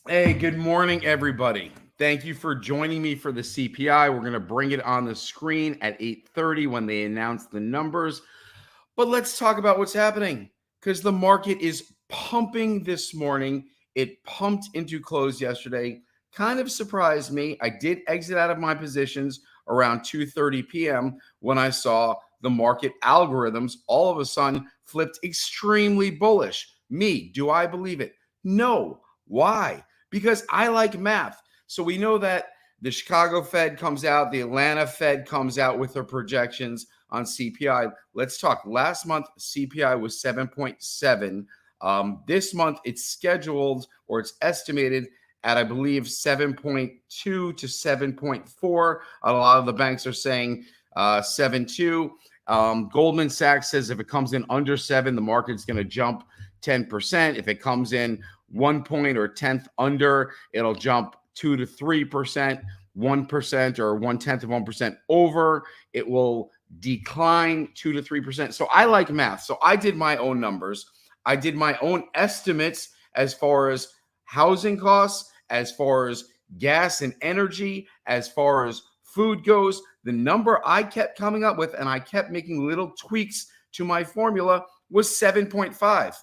Hey, good morning, everybody. Thank you for joining me for the CPI. We're going to bring it on the screen at 8:30 when they announce the numbers. But let's talk about what's happening because the market is pumping this morning. It pumped into close yesterday. Kind of surprised me. I did exit out of my positions around 2:30 p.m. when I saw the market algorithms all of a sudden flipped extremely bullish. Me, do I believe it? No. Why? Because I like math. So we know that the Chicago Fed comes out, the Atlanta Fed comes out with their projections on CPI. Let's talk. Last month, CPI was 7.7. This month, it's scheduled or it's estimated at, I believe, 7.2 to 7.4. A lot of the banks are saying 7.2. Goldman Sachs says if it comes in under 7, the market's going to jump 10%. If it comes in 1 point or 10th under, it'll jump 2 to 3%. 1% or 1/10 of 1% over, it will decline 2 to 3%. So I like math. So I did my own numbers. I did my own estimates as far as housing costs, as far as gas and energy, as far as food goes. The number I kept coming up with, and I kept making little tweaks to my formula, was 7.5.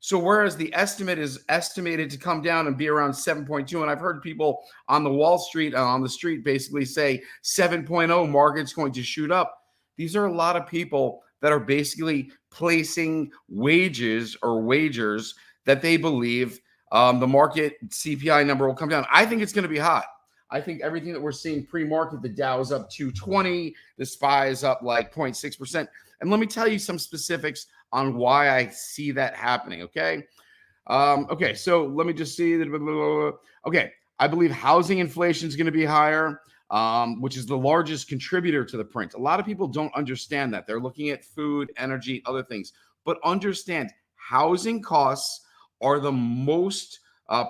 So whereas the estimate is estimated to come down and be around 7.2, and I've heard people on the Wall Street, on the street, basically say 7.0 market's going to shoot up. These are a lot of people that are basically placing wages or wagers that they believe the market CPI number will come down. I think it's going to be hot. I think everything that we're seeing pre-market, the Dow is up 220, the SPY is up like 0.6%. And let me tell you some specifics on why I see that happening. Okay. Okay. So let me just see that. Okay. I believe housing inflation is going to be higher, which is the largest contributor to the print. A lot of people don't understand that. They're looking at food, energy, other things, but understand housing costs are the most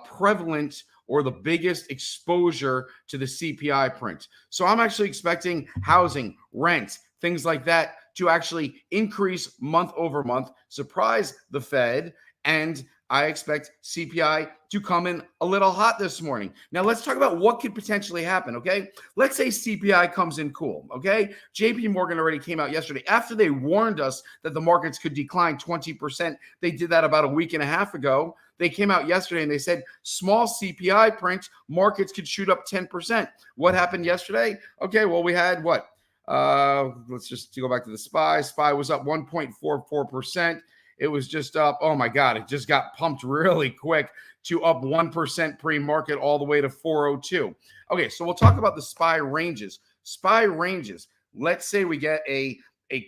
prevalent or the biggest exposure to the CPI print. So I'm actually expecting housing, rent, things like that to actually increase month over month, surprise the Fed, and I expect CPI to come in a little hot this morning. Now, let's talk about what could potentially happen, okay? Let's say CPI comes in cool, okay? JP Morgan already came out yesterday after they warned us that the markets could decline 20%. They did that about a week and a half ago. They came out yesterday and they said small CPI print, markets could shoot up 10%. What happened yesterday? Okay, well, we had what? Let's just go back to the SPY. SPY was up 1.44%. It was just up. Oh my God, it just got pumped really quick to up 1% pre-market all the way to 402. Okay, so we'll talk about the SPY ranges. SPY ranges. Let's say we get a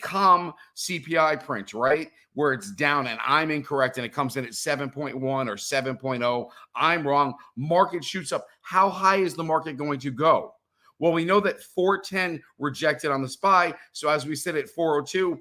calm CPI print, right? Where it's down and I'm incorrect and it comes in at 7.1 or 7.0. I'm wrong. Market shoots up. How high is the market going to go? Well, we know that 410 rejected on the SPY. So as we sit at 402,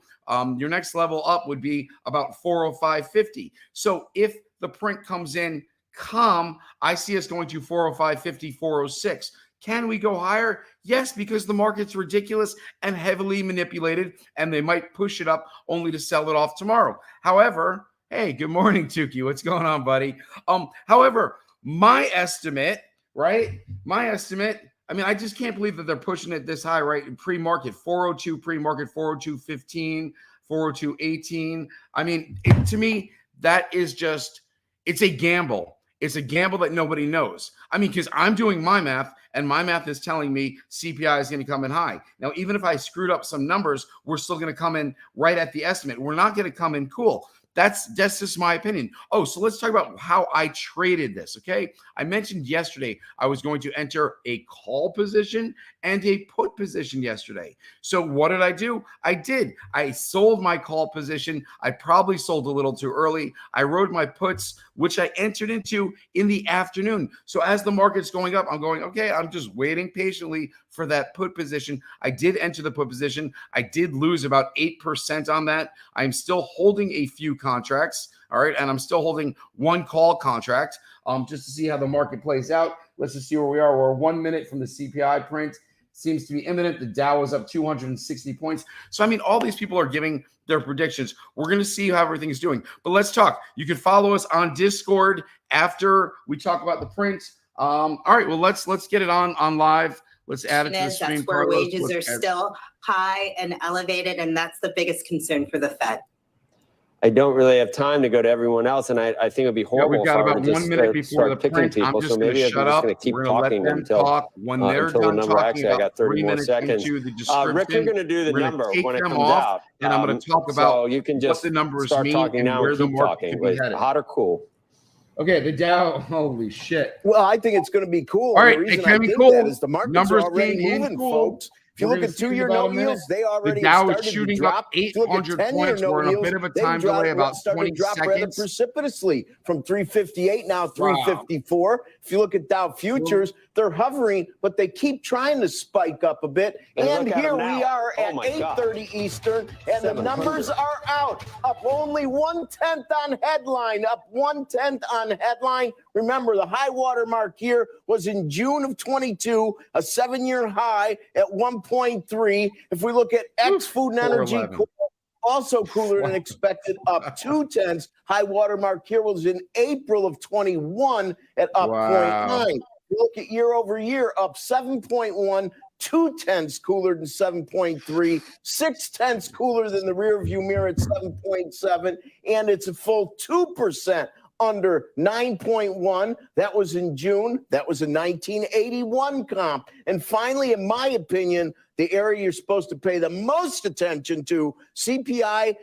your next level up would be about 405.50. So if the print comes in calm, I see us going to 405.50, 406. Can we go higher? Yes, because the market's ridiculous and heavily manipulated, and they might push it up only to sell it off tomorrow. However, hey, good morning, Tukey. What's going on, buddy? However, my estimate, right? My estimate, I mean, I just can't believe that they're pushing it this high, right? Pre-market, 402 pre-market, 402.15, 402.18. I mean, to me, that is just, it's a gamble. It's a gamble that nobody knows. I mean, because I'm doing my math, and my math is telling me CPI is going to come in high. Now, even if I screwed up some numbers, we're still going to come in right at the estimate. We're not going to come in cool. That's just my opinion. Oh, so let's talk about how I traded this, okay? I mentioned yesterday I was going to enter a call position and a put position yesterday. So what did I do? I sold my call position. I probably sold a little too early. I wrote my puts, which I entered into in the afternoon. So as the market's going up, I'm going, okay, I'm just waiting patiently for that put position. I did enter the put position. I did lose about 8% on that. I'm still holding a few contracts. All right. And I'm still holding one call contract just to see how the market plays out. Let's just see where we are. We're 1 minute from the CPI print. seems to be imminent. The Dow was up 260 points. So, I mean, all these people are giving their predictions. We're going to see how everything is doing. But let's talk. You can follow us on Discord after we talk about the print. All right, well, let's get it on live. Let's add it to the stream. That's where wages are still high and elevated, and that's the biggest concern for the Fed. I don't really have time to go to everyone else, and I think it would be horrible. We've got about 1 minute before the print. I'm just going to shut up. Keep we're going to let them talk. When they're done talking, actually, I got 30 more seconds. Rick, you're going to do the number when it comes out. And I'm going to talk about so you can just what the numbers start mean talking and now where the keep market talking. could be headed. Hot or cool? Okay, the Dow, holy shit. Well, I think it's going to be cool. All right, the reason it can I be think cool. that is the markets Numbers are already came in moving, cool. folks. If you look at 2-year note yields, they already the Dow started is shooting to drop. up 800 points. We're in a bit of a time delay, about 20 drop seconds. Rather precipitously from 358 now 354. Wow. If you look at Dow futures, they're hovering, but they keep trying to spike up a bit. And here we are at 8:30 Eastern, and the numbers are out. Up only 1/10 on headline. Up 1/10 on headline. Remember, the high water mark here was in June of 22, a 7-year high at 1.3. If we look at Food and Energy, also cooler than expected, up 0.2. High water mark here was in April of 21 at up 0.9. Look at year over year, up 7.1. 0.2 cooler than 7.3, 0.6 cooler than the rear view mirror at 7.7, and it's a full 2% under 9.1. That was in June. That was a 1981 comp. And finally, in my opinion, the area you're supposed to pay the most attention to, CPI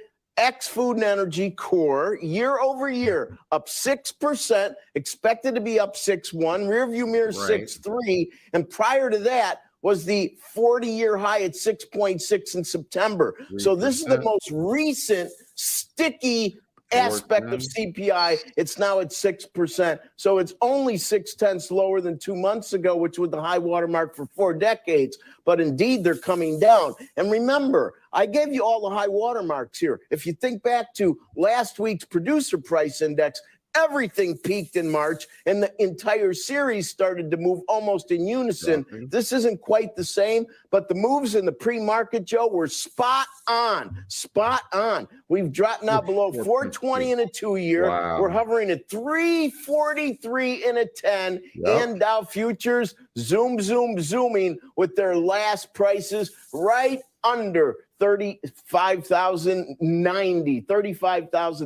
Food and Energy core, year over year, up 6%, expected to be up 6.1, rear view mirror 6.3, and prior to that was the 40-year high at 6.6 in September. 3%. So this is the most recent sticky aspect of CPI. It's now at 6%. So it's only 0.6 lower than 2 months ago, which was the high water mark for 4 decades. But indeed, they're coming down. And remember, I gave you all the high water marks here. If you think back to last week's producer price index, everything peaked in March, and the entire series started to move almost in unison. Exactly. This isn't quite the same, but the moves in the pre-market, Joe, were spot on. Spot on. We've dropped now below 420 in a 2-year. Wow. We're hovering at 343 in a 10. Yep. And Dow futures zooming with their last prices right under 35,090,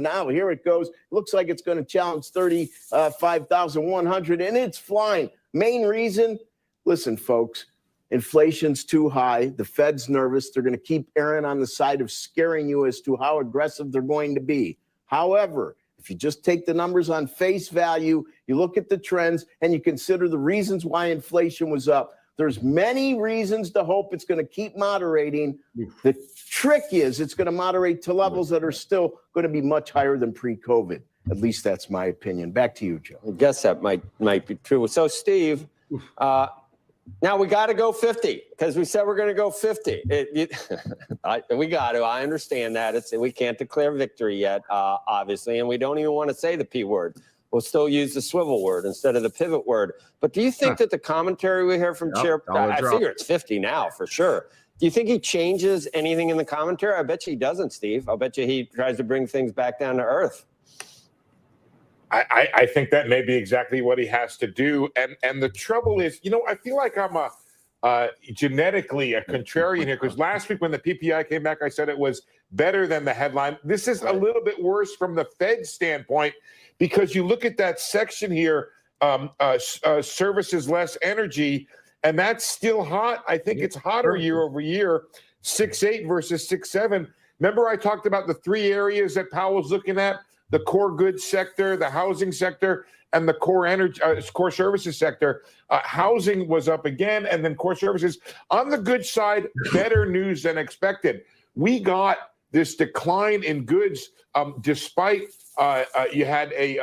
now. Here it goes. Looks like it's going to challenge 35,100, and it's flying. Main reason, listen, folks, inflation's too high. The Fed's nervous. They're going to keep erring on the side of scaring you as to how aggressive they're going to be. However, if you just take the numbers on face value, you look at the trends, and you consider the reasons why inflation was up, there's many reasons to hope it's going to keep moderating. The trick is it's going to moderate to levels that are still going to be much higher than pre-COVID. At least that's my opinion. Back to you, Joe. I guess that might be true. So, Steve, now we got to go 50 because we said we're going to go 50. We got to. I understand that. We can't declare victory yet, obviously, and we don't even want to say the P word. We'll still use the swivel word instead of the pivot word. But do you think that the commentary we hear from Chair, I figure it's 50 now for sure. Do you think he changes anything in the commentary? I bet you he doesn't, Steve. I'll bet you he tries to bring things back down to earth. I think that may be exactly what he has to do. And the trouble is, I feel like I'm genetically a contrarian here, because last week when the PPI came back, I said it was better than the headline. This is a little bit worse from the Fed standpoint, because you look at that section here, services less energy, and that's still hot. I think it's hotter year over year, 6.8 versus 6.7. Remember I talked about the 3 areas that Powell's looking at, the core goods sector, the housing sector, and the core energy, core services sector. Housing was up again, and then core services. On the good side, better news than expected. We got this decline in goods despite you had a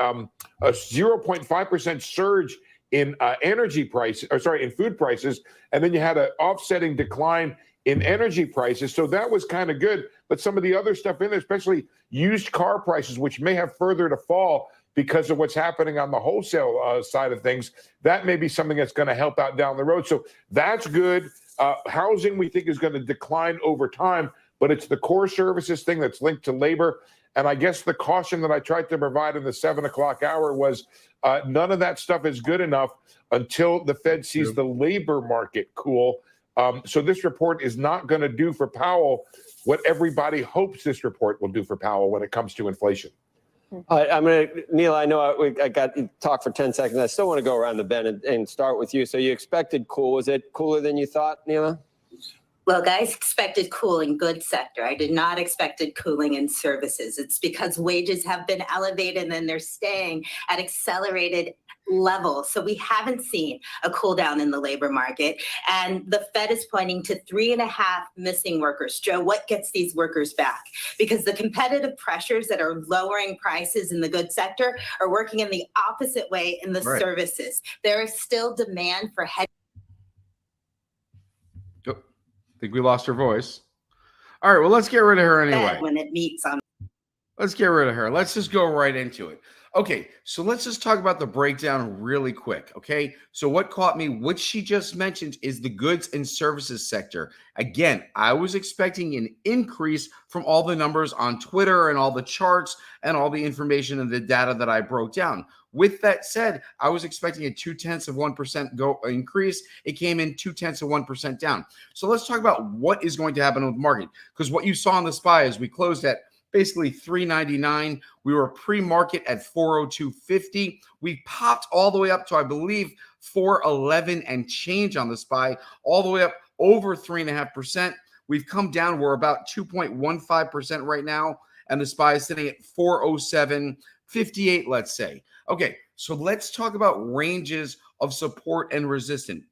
0.5% surge in energy prices, in food prices, and then you had an offsetting decline in energy prices. So that was kind of good. But some of the other stuff in there, especially used car prices, which may have further to fall because of what's happening on the wholesale side of things, that may be something that's going to help out down the road. So that's good. Housing, we think, is going to decline over time, but it's the core services thing that's linked to labor. And I guess the caution that I tried to provide in the 7 o'clock hour was none of that stuff is good enough until the Fed sees the labor market cool. So this report is not going to do for Powell what everybody hopes this report will do for Powell when it comes to inflation. All right, Neil, I know I got to talk for 10 seconds. I still want to go around the bend and start with you. So you expected cool. Was it cooler than you thought, Neela? Well, guys, expected cooling, good sector. I did not expected cooling in services. It's because wages have been elevated and they're staying at accelerated levels. So we haven't seen a cool down in the labor market. And the Fed is pointing to 3.5 missing workers. Joe, what gets these workers back? Because the competitive pressures that are lowering prices in the goods sector are working in the opposite way in the services. There is still demand for I think we lost her voice. All right, well, let's get rid of her anyway. when it meets on. Let's get rid of her. Let's just go right into it. Okay, so let's just talk about the breakdown really quick, okay? So what caught me, what she just mentioned, is the goods and services sector. Again, I was expecting an increase from all the numbers on Twitter and all the charts and all the information and the data that I broke down. With that said, I was expecting a 0.2% increase. It came in 0.2% down. So let's talk about what is going to happen with the market, because what you saw on the SPY is we closed at basically 399. We were pre-market at 402.50. We popped all the way up to, I believe, 411 and change on the SPY, all the way up over 3.5%. We've come down. We're about 2.15% right now, and the SPY is sitting at 407.58, let's say. Okay, so let's talk about ranges of support and resistance.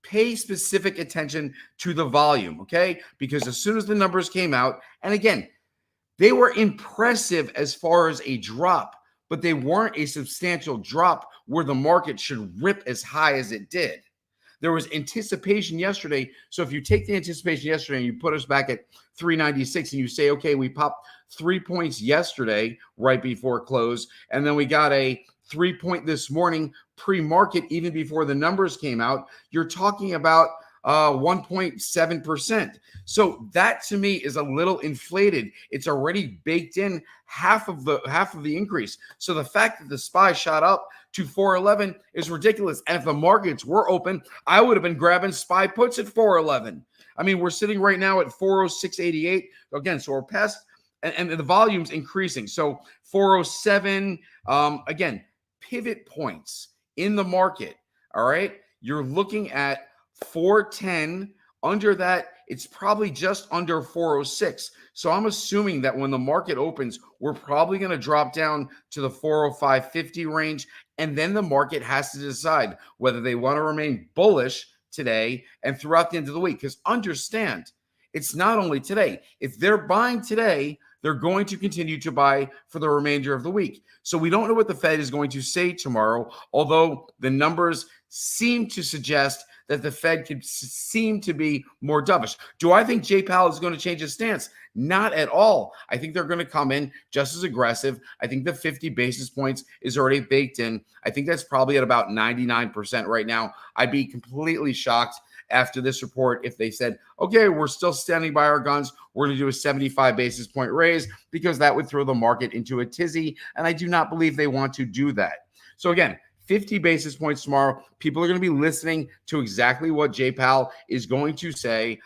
Pay specific attention to the volume, okay? Because as soon as the numbers came out, and again, they were impressive as far as a drop, but they weren't a substantial drop where the market should rip as high as it did. There was anticipation yesterday. So if you take the anticipation yesterday and you put us back at 396 and you say, okay, we popped 3 points yesterday right before close, and then we got a 3 point this morning pre-market even before the numbers came out, you're talking about 1.7%. So that to me is a little inflated. It's already baked in half of the increase. So the fact that the SPY shot up to 411 is ridiculous. And if the markets were open, I would have been grabbing SPY puts at 411. I mean, we're sitting right now at 406.88. Again, so we're past, and the volume's increasing. So 407, again, pivot points in the market. All right. You're looking at 410. Under that, it's probably just under 406. So I'm assuming that when the market opens, we're probably going to drop down to the 405.50 range. And then the market has to decide whether they want to remain bullish today and throughout the end of the week. Because understand, it's not only today. If they're buying today, they're going to continue to buy for the remainder of the week. So we don't know what the Fed is going to say tomorrow, although the numbers seem to suggest that the Fed could seem to be more dovish. Do I think Jay Powell is going to change his stance? Not at all. I think they're going to come in just as aggressive. I think the 50 basis points is already baked in. I think that's probably at about 99% right now. I'd be completely shocked after this report if they said, okay, we're still standing by our guns. We're going to do a 75 basis point raise, because that would throw the market into a tizzy. And I do not believe they want to do that. So again, 50 basis points tomorrow. People are going to be listening to exactly what Jay Powell is going to say.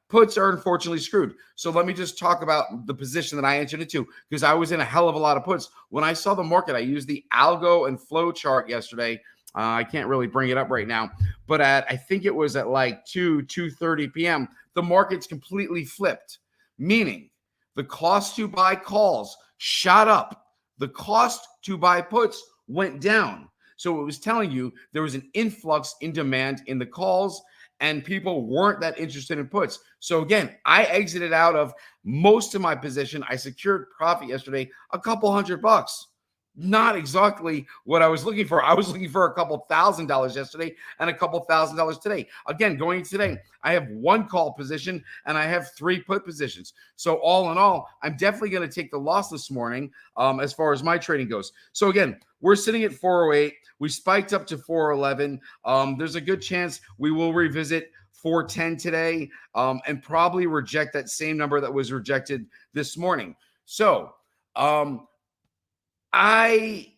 Puts are unfortunately screwed. So let me just talk about the position that I entered into, because I was in a hell of a lot of puts. When I saw the market, I used the algo and flow chart yesterday. I can't really bring it up right now, but I think it was at like 2:30 p.m. The market's completely flipped, meaning the cost to buy calls shot up. The cost to buy puts went down. So it was telling you there was an influx in demand in the calls, and people weren't that interested in puts. So again, I exited out of most of my position. I secured profit yesterday, a couple $100. Not exactly what I was looking for. I was looking for a couple $1,000 yesterday and a couple $1,000 today. Again, going into today, I have one call position and I have 3 put positions. So all in all, I'm definitely going to take the loss this morning as far as my trading goes. So again, we're sitting at 408. We spiked up to 411. There's a good chance we will revisit 410 today, and probably reject that same number that was rejected this morning. So I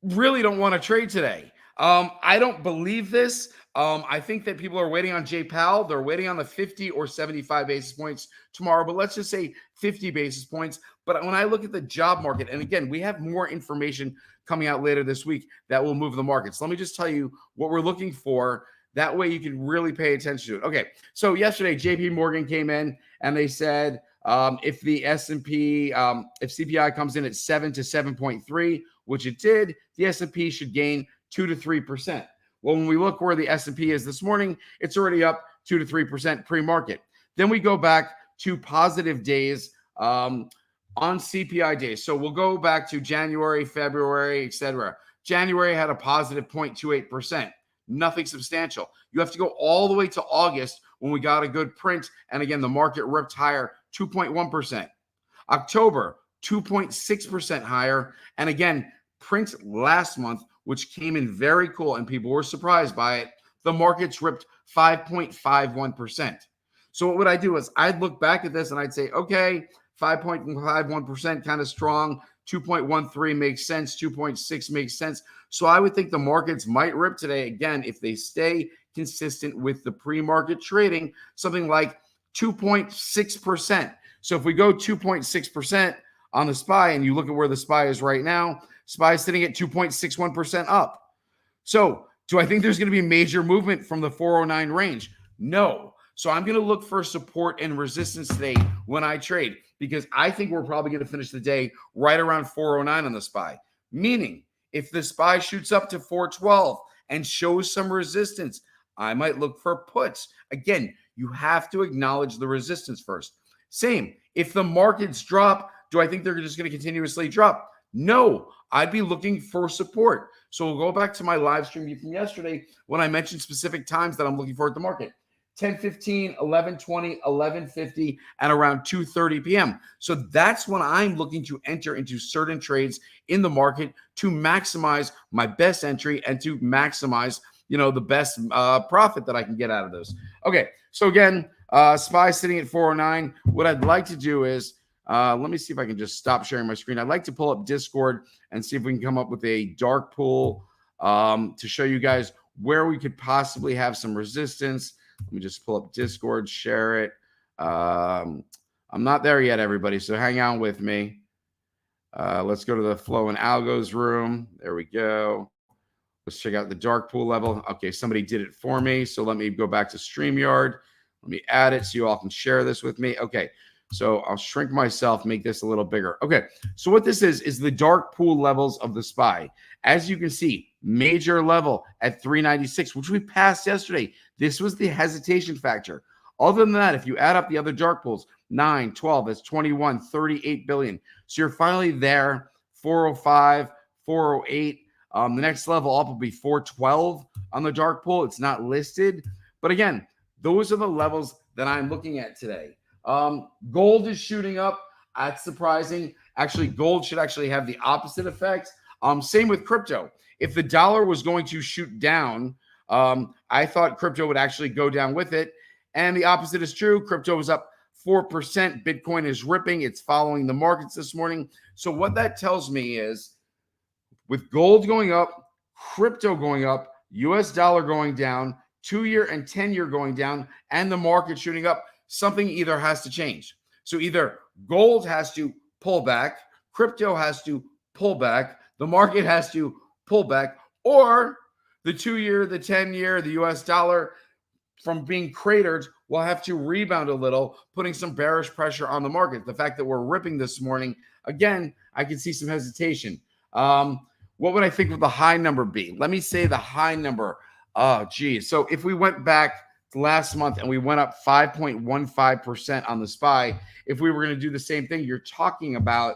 really don't want to trade today. I don't believe this. I think that people are waiting on Jay Powell. They're waiting on the 50 or 75 basis points tomorrow, but let's just say 50 basis points. But when I look at the job market, and again, we have more information coming out later this week that will move the markets. Let me just tell you what we're looking for. That way you can really pay attention to it. Okay, so yesterday, JP Morgan came in and they said if the S&P, if CPI comes in at 7 to 7.3, which it did, the S&P should gain 2 to 3%. Well, when we look where the S&P is this morning, it's already up 2 to 3% pre-market. Then we go back to positive days on CPI days. So we'll go back to January, February, etc. January had a positive 0.28%. Nothing substantial. You have to go all the way to August when we got a good print. And again, the market ripped higher, 2.1%. October, 2.6% higher. And again, print last month, which came in very cool and people were surprised by it, the markets ripped 5.51%. So what would I do is I'd look back at this and I'd say, okay, 5.51% kind of strong, 2.13 makes sense, 2.6 makes sense. So I would think the markets might rip today again if they stay consistent with the pre-market trading, something like 2.6%. So if we go 2.6% on the SPY and you look at where the SPY is right now, SPY is sitting at 2.61% up. So do I think there's going to be major movement from the 409 range? No. So I'm going to look for support and resistance today when I trade, because I think we're probably going to finish the day right around 409 on the SPY. Meaning, if the SPY shoots up to 412 and shows some resistance, I might look for puts. Again, you have to acknowledge the resistance first. Same, if the markets drop, do I think they're just going to continuously drop? No, I'd be looking for support. So we'll go back to my live stream from yesterday when I mentioned specific times that I'm looking for at the market. 10:15, 11:20, 11:50, and around 2:30 p.m. So that's when I'm looking to enter into certain trades in the market to maximize my best entry and to maximize, the best profit that I can get out of those. Okay, so again, SPY sitting at 409. What I'd like to do is, let me see if I can just stop sharing my screen. I'd like to pull up Discord and see if we can come up with a dark pool to show you guys where we could possibly have some resistance. Let me just pull up Discord, share it. I'm not there yet, everybody, so hang on with me. Let's go to the Flow and Algos room. There we go. Let's check out the dark pool level. Okay, somebody did it for me, so let me go back to StreamYard. Let me add it so you all can share this with me. Okay, so I'll shrink myself, make this a little bigger. Okay, so what this is the dark pool levels of the SPY. As you can see, major level at 396, which we passed yesterday. This was the hesitation factor. Other than that, if you add up the other dark pools, 9, 12, that's 21, 38 billion. So you're finally there, 405, 408. The next level up will be 412 on the dark pool. It's not listed. But again, those are the levels that I'm looking at today. Gold is shooting up. That's surprising. Actually, gold should actually have the opposite effect. Same with crypto. If the dollar was going to shoot down, I thought crypto would actually go down with it. And the opposite is true. Crypto is up 4%. Bitcoin is ripping. It's following the markets this morning. So what that tells me is with gold going up, crypto going up, US dollar going down, 2-year and 10-year going down, and the market shooting up, something either has to change. So either gold has to pull back, crypto has to pull back, the market has to pull back, or the 2-year, the 10-year, the US dollar from being cratered will have to rebound a little, putting some bearish pressure on the market. The fact that we're ripping this morning, again, I can see some hesitation. What would I think would the high number be? Let me say the high number. Oh, geez. So if we went back last month and we went up 5.15% on the SPY, if we were going to do the same thing, you're talking about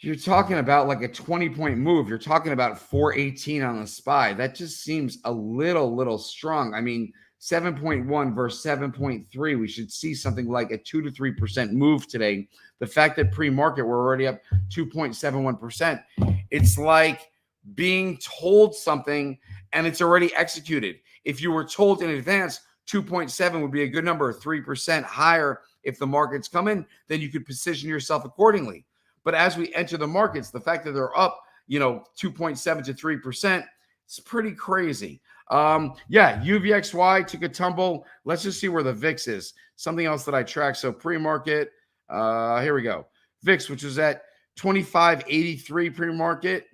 like a 20-point move. You're talking about 418 on the SPY. That just seems a little strong. I mean, 7.1 versus 7.3. We should see something like a 2 to 3% move today. The fact that pre-market we're already up 2.71%. It's like being told something and it's already executed. If you were told in advance, 2.7 would be a good number, 3% higher. If the markets come in, then you could position yourself accordingly. But as we enter the markets, the fact that they're up, 2.7 to 3%, it's pretty crazy. UVXY took a tumble. Let's just see where the VIX is. Something else that I track. So pre-market, here we go. VIX, which was at 25.83 pre-market,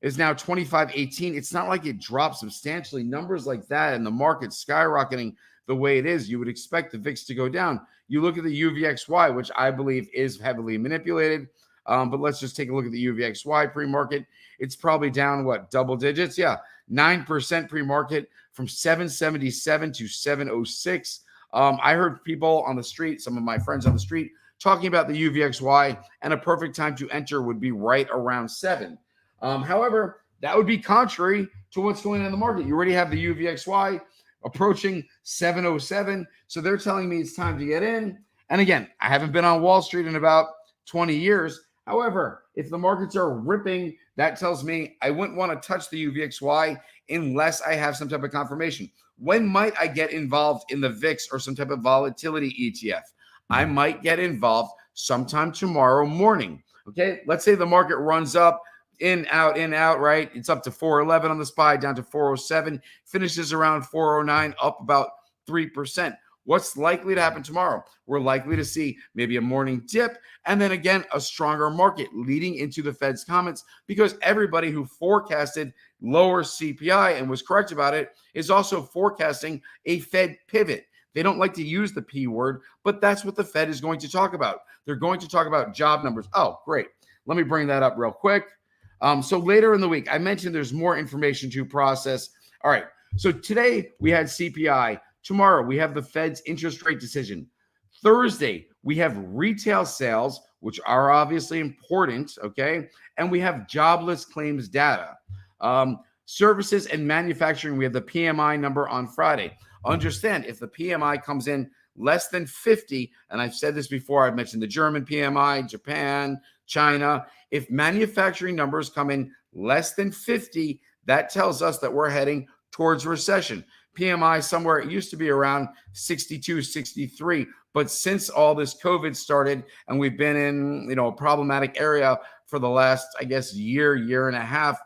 is now 25.18. It's not like it dropped substantially. Numbers like that and the market skyrocketing the way it is, you would expect the VIX to go down. You look at the UVXY, which I believe is heavily manipulated. But let's just take a look at the UVXY pre-market. It's probably down, double digits? Yeah, 9% pre-market from 777 to 706. I heard people on the street, some of my friends on the street, talking about the UVXY, and a perfect time to enter would be right around 7. However, that would be contrary to what's going on in the market. You already have the UVXY approaching 707. So they're telling me it's time to get in. And again, I haven't been on Wall Street in about 20 years. However, if the markets are ripping, that tells me I wouldn't want to touch the UVXY unless I have some type of confirmation. When might I get involved in the VIX or some type of volatility ETF? I might get involved sometime tomorrow morning. Okay, let's say the market runs up, in, out, right? It's up to 411 on the SPY, down to 407, finishes around 409, up about 3%. What's likely to happen tomorrow? We're likely to see maybe a morning dip and then again a stronger market leading into the Fed's comments, because everybody who forecasted lower CPI and was correct about it is also forecasting a Fed pivot. They don't like to use the P word, but that's what the Fed is going to talk about. They're going to talk about job numbers. Oh, great. Let me bring that up real quick. So later in the week, I mentioned there's more information to process. All right. So today we had CPI. Tomorrow we have the Fed's interest rate decision. Thursday, we have retail sales, which are obviously important. Okay. And we have jobless claims data. Services and manufacturing, we have the PMI number on Friday. Understand, if the PMI comes in less than 50, and I've said this before, I've mentioned the German PMI, Japan, China. If manufacturing numbers come in less than 50, that tells us that we're heading towards recession. PMI somewhere, it used to be around 62, 63. But since all this COVID started and we've been in, a problematic area for the last, I guess, year and a half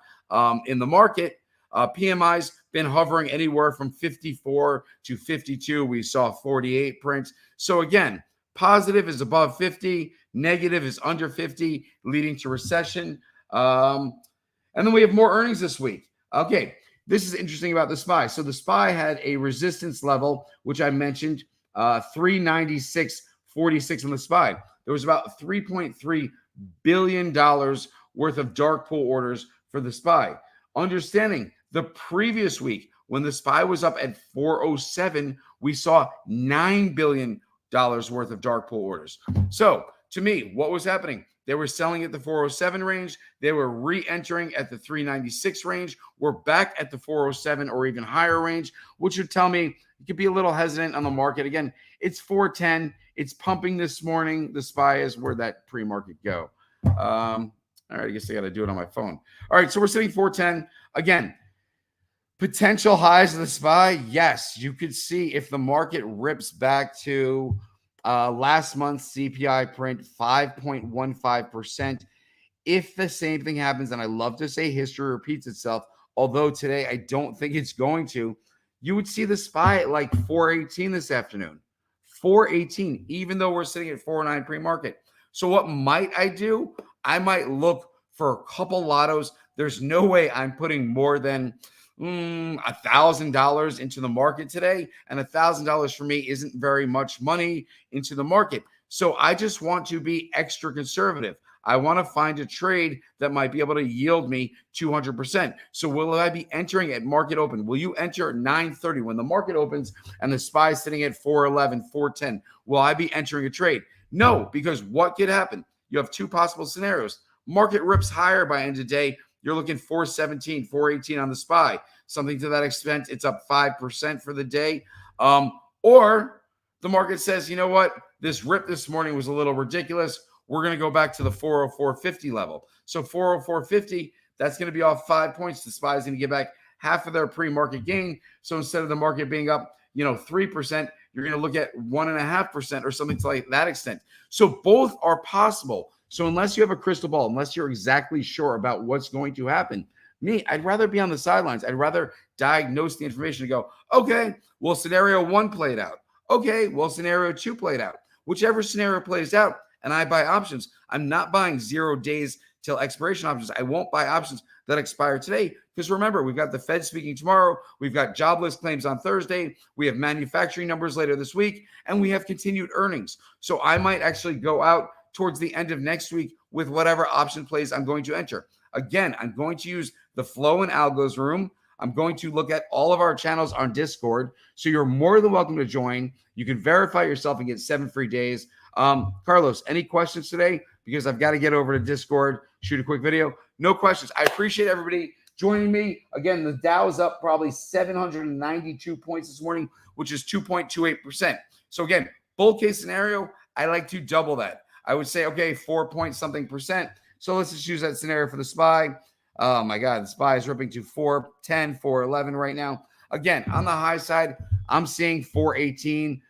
in the market, PMI's been hovering anywhere from 54 to 52. We saw 48 prints. So again, positive is above 50, negative is under 50, leading to recession. And then we have more earnings this week. Okay, this is interesting about the SPY. So the SPY had a resistance level, which I mentioned, 396.46 on the SPY. There was about $3.3 billion worth of dark pool orders for the SPY. Understanding the previous week, when the SPY was up at 407, we saw $9 billion worth of dark pool orders. So to me, what was happening? They were selling at the 407 range. They were re-entering at the 396 range. We're back at the 407 or even higher range, which would tell me you could be a little hesitant on the market. Again, it's 410. It's pumping this morning. The SPY is where that pre-market go. All right, I guess I got to do it on my phone. All right, so we're sitting 410. Again, potential highs of the SPY, yes, you could see if the market rips back to last month's CPI print, 5.15%. If the same thing happens, and I love to say history repeats itself, although today I don't think it's going to, you would see the SPY at like 418 this afternoon. 418, even though we're sitting at 409 pre-market. So what might I do? I might look for a couple lottos. There's no way I'm putting more than $1,000 into the market today, and $1,000 for me isn't very much money into the market. So I just want to be extra conservative. I want to find a trade that might be able to yield me 200%. So will I be entering at market open? Will you enter at 9:30 when the market opens and the SPY is sitting at 411, 410? Will I be entering a trade? No, because what could happen? You have two possible scenarios. Market rips higher by end of day. You're looking 417, 418 on the SPY, something to that extent. It's up 5% for the day. Or the market says, you know what? This rip this morning was a little ridiculous. We're going to go back to the 404.50 level. So 404.50, that's going to be off 5 points. The SPY is going to get back half of their pre-market gain. So instead of the market being up, 3%, you're going to look at 1.5% or something to like that extent. So both are possible. So unless you have a crystal ball, unless you're exactly sure about what's going to happen, I'd rather be on the sidelines. I'd rather diagnose the information and go, okay, well, scenario 1 played out. Okay, well, scenario 2 played out. Whichever scenario plays out, and I buy options. I'm not buying 0 days till expiration options. I won't buy options that expire today because remember, we've got the Fed speaking tomorrow. We've got jobless claims on Thursday. We have manufacturing numbers later this week, and we have continued earnings. So I might actually go out towards the end of next week with whatever option plays I'm going to enter. Again, I'm going to use the Flow and Algos room. I'm going to look at all of our channels on Discord. So you're more than welcome to join. You can verify yourself and get 7 free days. Carlos, any questions today? Because I've got to get over to Discord, shoot a quick video. No questions. I appreciate everybody joining me. Again, the Dow is up probably 792 points this morning, which is 2.28%. So again, bull case scenario, I like to double that. I would say, okay, 4 point something percent. So let's just use that scenario for the SPY. Oh my God, the SPY is ripping to 410, 411 right now. Again, on the high side, I'm seeing 418.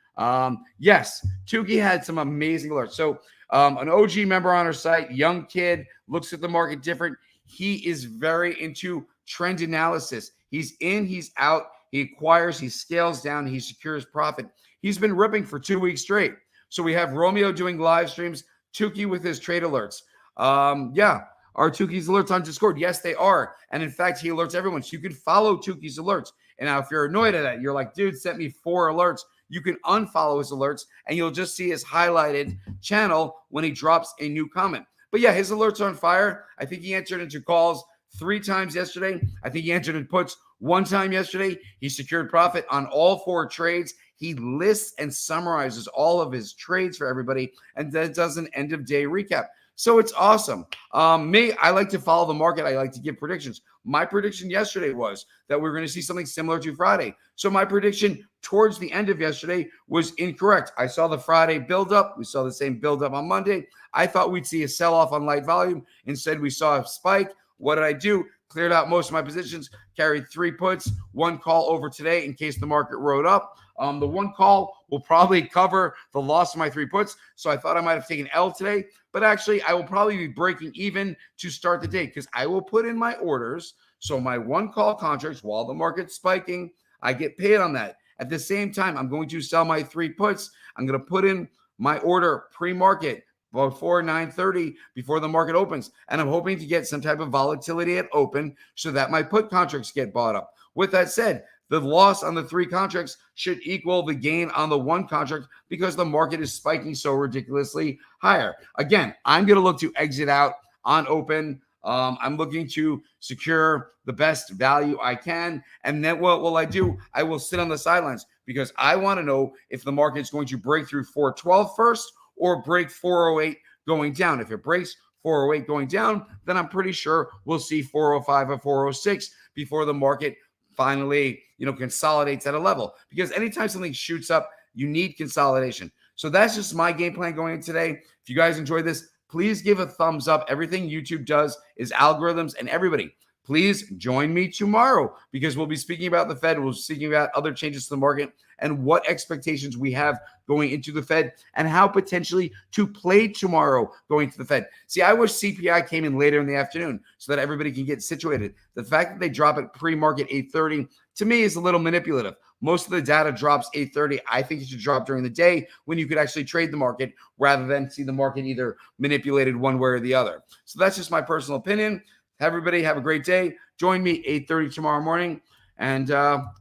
Yes, Tukey had some amazing alerts. So an OG member on our site, young kid, looks at the market different. He is very into trend analysis. He's in, he's out, he acquires, he scales down, he secures profit. He's been ripping for 2 weeks straight. So we have Romeo doing live streams, Tukey with his trade alerts. Are Tukey's alerts on Discord? Yes, they are. And in fact, he alerts everyone. So you can follow Tukey's alerts. And now if you're annoyed at that, you're like, dude, sent me 4 alerts. You can unfollow his alerts and you'll just see his highlighted channel when he drops a new comment. But yeah, his alerts are on fire. I think he entered into calls 3 times yesterday. I think he entered in puts 1 time yesterday. He secured profit on all 4 trades. He lists and summarizes all of his trades for everybody and then does an end of day recap. So it's awesome. I like to follow the market. I like to give predictions. My prediction yesterday was that we're going to see something similar to Friday. So my prediction towards the end of yesterday was incorrect. I saw the Friday build up. We saw the same build up on Monday. I thought we'd see a sell off on light volume. Instead, we saw a spike. What did I do? Cleared out most of my positions, carried 3 puts, 1 call over today in case the market rode up. The 1 call will probably cover the loss of my 3 puts. So I thought I might have taken L today, but actually I will probably be breaking even to start the day because I will put in my orders. So my 1 call contracts while the market's spiking, I get paid on that. At the same time, I'm going to sell my 3 puts. I'm going to put in my order pre-market before 9:30, before the market opens. And I'm hoping to get some type of volatility at open so that my put contracts get bought up. With that said, the loss on the 3 contracts should equal the gain on the 1 contract because the market is spiking so ridiculously higher. Again, I'm going to look to exit out on open. I'm looking to secure the best value I can. And then what will I do? I will sit on the sidelines because I want to know if the market is going to break through 412 first or break 408 going down. If it breaks 408 going down, then I'm pretty sure we'll see 405 or 406 before the market finally, consolidates at a level. Because anytime something shoots up, you need consolidation. So that's just my game plan going in today. If you guys enjoyed this, please give a thumbs up. Everything YouTube does is algorithms, and everybody, please join me tomorrow because we'll be speaking about the Fed. We'll be speaking about other changes to the market and what expectations we have going into the Fed and how potentially to play tomorrow going to the Fed. See, I wish CPI came in later in the afternoon so that everybody can get situated. The fact that they drop it pre-market 8:30 to me is a little manipulative. Most of the data drops 8:30. I think it should drop during the day when you could actually trade the market rather than see the market either manipulated one way or the other. So that's just my personal opinion. Everybody have a great day. Join me 8:30 tomorrow morning, and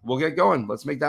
we'll get going. Let's make that